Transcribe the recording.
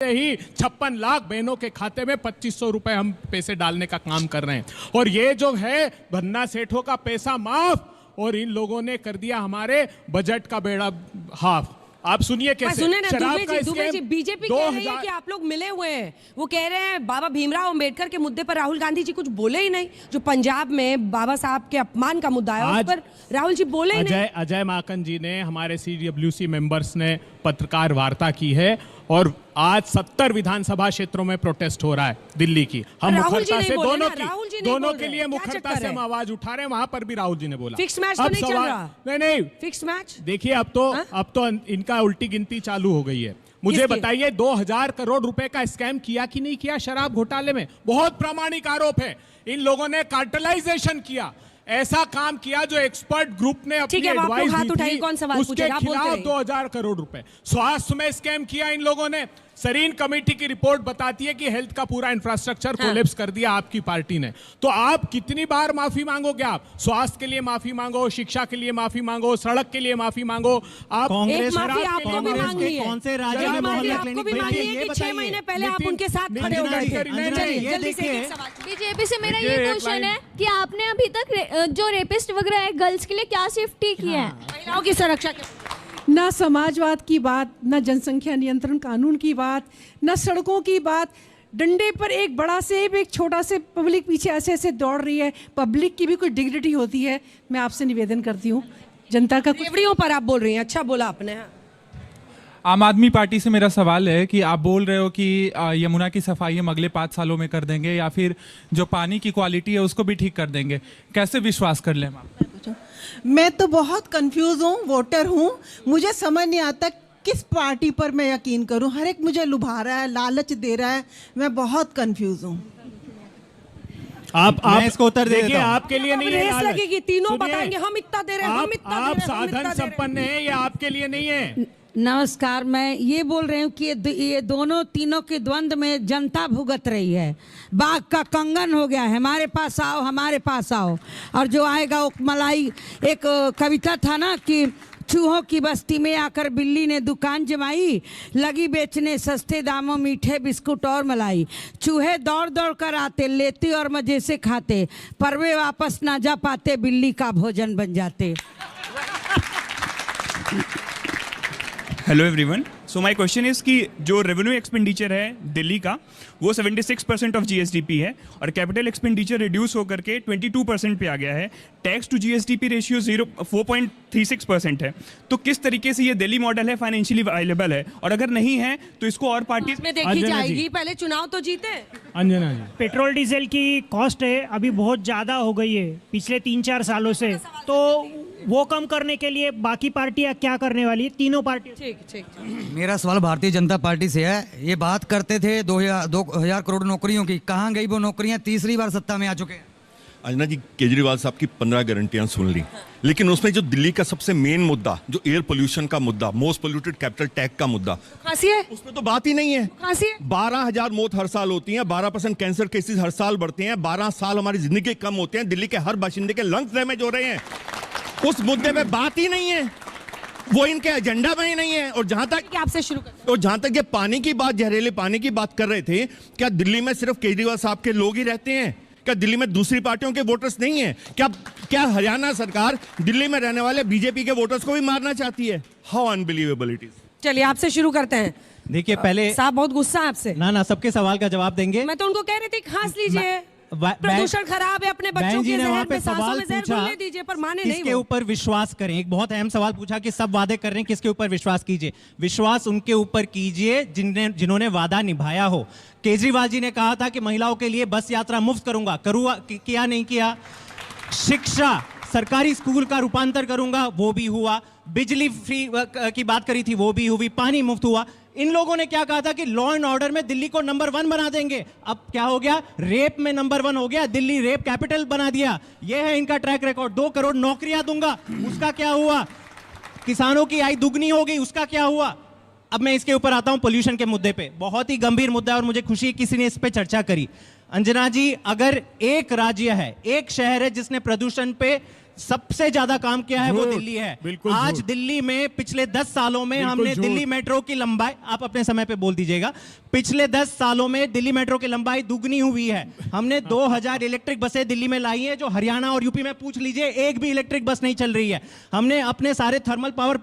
ही 56 लाख बहनों के खाते में 2500 रुपए हम पैसे डालने का काम कर रहे हैं। और ये जो है भन्ना सेठों का पैसा माफ, और इन लोगों ने कर दिया हमारे बजट का बेड़ा हाफ। आप सुनिए कैसे। सुने ना दुबे जी बीजेपी कह रही है कि आप लोग मिले हुए हैं। वो कह रहे हैं बाबा भीमराव अंबेडकर के मुद्दे पर राहुल गांधी जी कुछ बोले ही नहीं। जो पंजाब में बाबा साहब के अपमान का मुद्दा है उस पर राहुल जी बोले ही नहीं। अजय माकन जी ने, हमारे CWC मेंबर्स ने पत्रकार वार्ता की है और आज 70 विधानसभा क्षेत्रों में प्रोटेस्ट हो रहा है दिल्ली की। हम मुखरता से दोनों के लिए मुखरता से हम आवाज उठा रहे हैं। वहां पर भी राहुल जी ने बोला फिक्स मैच तो नहीं चल रहा। नहीं फिक्स मैच देखिए, अब तो इनका उल्टी गिनती चालू हो गई है। मुझे बताइए 2000 करोड़ रुपए का स्कैम किया कि नहीं किया शराब घोटाले में? बहुत प्रामाणिक आरोप है। इन लोगों ने कार्टेलाइजेशन किया, ऐसा काम किया जो एक्सपर्ट ग्रुप ने अपनी एडवाइस दी थी, उसके खिलाफ 2000 करोड़ रुपए। स्वास्थ्य में स्कैम किया इन लोगों ने। सरीन कमेटी की रिपोर्ट बताती है कि हेल्थ का पूरा इंफ्रास्ट्रक्चर कोलैप्स कर दिया आपकी पार्टी ने। तो आप कितनी बार माफी मांगोगे? आप स्वास्थ्य के लिए माफी मांगो, शिक्षा के लिए माफी मांगो, सड़क के लिए माफी मांगो। आप कांग्रेस कौन से राज्य में मोहल्ला क्लिनिक बनाई है? 6 महीने पहले आप उनके साथ खड़े हो गए थे। बीजेपी से मेरा ये क्वेश्चन है कि आपने अभी तक जो रेपिस्ट वगैरह है गर्ल्स के लिए क्या सेफ्टी किया है? महिलाओं की सुरक्षा ना समाजवाद की बात, ना जनसंख्या नियंत्रण कानून की बात, ना सड़कों की बात। डंडे पर एक बड़ा सेब, एक छोटा से पब्लिक पीछे ऐसे ऐसे दौड़ रही है। पब्लिक की भी कोई डिग्निटी होती है। मैं आपसे निवेदन करती हूँ, जनता का रेवड़ियों पर आप बोल रही हैं। अच्छा बोला आपने। आम आदमी पार्टी से मेरा सवाल है कि आप बोल रहे हो कि यमुना की सफाई हम अगले 5 सालों में कर देंगे या फिर जो पानी की क्वालिटी है उसको भी ठीक कर देंगे। कैसे विश्वास कर लें हम? मैं तो बहुत कंफ्यूज हूँ, वोटर हूँ। मुझे समझ नहीं आता किस पार्टी पर मैं यकीन करूँ। हर एक मुझे लुभा रहा है, लालच दे रहा है। मैं बहुत कंफ्यूज हूँ। आप इसको उत्तर देखिए, आपके लिए नहीं है लगेगी। तीनों बताएंगे हम इतना दे रहे हैं, हम इतना दे रहे हैं। आप साधन संपन्न है, ये आपके लिए नहीं है। नमस्कार, मैं ये बोल रही हूँ कि ये दोनों तीनों के द्वंद में जनता भुगत रही है। बाघ का कंगन हो गया है, हमारे पास आओ, हमारे पास आओ। और जो आएगा वो मलाई। एक कविता था ना कि चूहों की बस्ती में आकर बिल्ली ने दुकान जमाई, लगी बेचने सस्ते दामों मीठे बिस्कुट और मलाई। चूहे दौड़ दौड़ कर आते, लेते और मजे से खाते, पर वे वापस ना जा पाते, बिल्ली का भोजन बन जाते। Hello everyone, so my question is कि जो रेवेन्यू एक्सपेंडिचर है दिल्ली का वो 76% ऑफ GSDP है और कैपिटल एक्सपेंडिचर रिड्यूस होकर के 22% पे आ गया है। टैक्स टू GSDP रेशियो 4.36% है। तो किस तरीके से ये दिल्ली मॉडल है फाइनेंशियली वायलेबल है? और अगर नहीं है तो इसको और पार्टी में देखी जाएगी। पहले चुनाव तो जीते। अंजना जी, पेट्रोल डीजल की कॉस्ट है अभी बहुत ज़्यादा हो गई है पिछले 3-4 सालों से। तो वो कम करने के लिए बाकी पार्टियां क्या करने वाली है? तीनों पार्टी। ठीक। मेरा सवाल भारतीय जनता पार्टी से है। ये बात करते थे 2000 करोड़ नौकरियों की, कहाँ गई वो नौकरियां? तीसरी बार सत्ता में आ चुके हैं। अंजना जी, केजरीवाल साहब की 15 गारंटियां सुन ली, लेकिन उसमें जो दिल्ली का सबसे मेन मुद्दा, जो एयर पोल्यूशन का मुद्दा, मोस्ट पोल्यूटेड कैपिटल टैग का मुद्दा, उसमें तो बात ही नहीं है। 12,000 मौत हर साल होती हैं, 12% कैंसर केसेस हर साल बढ़ते हैं, 12 साल हमारी जिंदगी कम होते हैं, दिल्ली के हर बाशिंदे के लंग्स डैमेज हो रहे हैं। उस मुद्दे पे बात ही नहीं है, वो इनके एजेंडा में ही नहीं है। और जहां तक आपसे शुरू कर, और जहां तक ये पानी की बात, जहरीले पानी की बात कर रहे थे, क्या दिल्ली में सिर्फ केजरीवाल साहब के लोग ही रहते हैं? क्या दिल्ली में दूसरी पार्टियों के वोटर्स नहीं है? क्या हरियाणा सरकार दिल्ली में रहने वाले बीजेपी के वोटर्स को भी मारना चाहती है? How unbelievable it is. चलिए आपसे शुरू करते हैं। देखिए, पहले साहब बहुत गुस्सा है आपसे। ना सबके सवाल का जवाब देंगे। मैं तो उनको कह रही थी खांस लीजिए, प्रदूषण खराब है, अपने बच्चों के वहाँ पे में सवाल पूछा दीजिए, पर माने नहीं। किसके ऊपर विश्वास करें? एक बहुत अहम सवाल पूछा कि सब वादे कर रहे हैं, किसके ऊपर विश्वास कीजिए? विश्वास उनके ऊपर कीजिए जिन्होंने वादा निभाया हो। केजरीवाल जी ने कहा था कि महिलाओं के लिए बस यात्रा मुफ्त करूंगा, किया नहीं किया? शिक्षा, सरकारी स्कूल का रूपांतर करूंगा, वो भी हुआ। बिजली फ्री की बात करी थी, वो भी हुई। पानी मुफ्त हुआ। इन लोगों ने क्या कहा था कि लॉ एंड ऑर्डर में दिल्ली को नंबर 1 बना देंगे। अब क्या हो गया? रेप में नंबर 1 हो गया, दिल्ली रेप कैपिटल बना दिया। यह है इनका ट्रैक रिकॉर्ड। 2 करोड़ नौकरियां दूंगा, उसका क्या हुआ? किसानों की आय दुगनी हो गई, उसका क्या हुआ? अब मैं इसके ऊपर आता हूं, पोल्यूशन के मुद्दे पे। बहुत ही गंभीर मुद्दा है और मुझे खुशी है किसी ने इस पे चर्चा करी। अंजना जी, अगर एक राज्य है, एक शहर है जिसने प्रदूषण पे सबसे ज्यादा काम किया है वो झूठ, दिल्ली है। बिल्कुल आज झूठ। दिल्ली में पिछले 10 सालों में बिल्कुल हमने झूठ। दिल्ली मेट्रो की लंबाई, आप अपने समय पे बोल दीजिएगा, पिछले 10 सालों में दिल्ली मेट्रो की लंबाई दुगनी हुई है। हमने 2000 इलेक्ट्रिक बसें दिल्ली में लाई हैं, जो हरियाणा और यूपी में पूछ लीजिए एक भी इलेक्ट्रिक बस नहीं चल रही है। हमने अपने सारे थर्मल पावर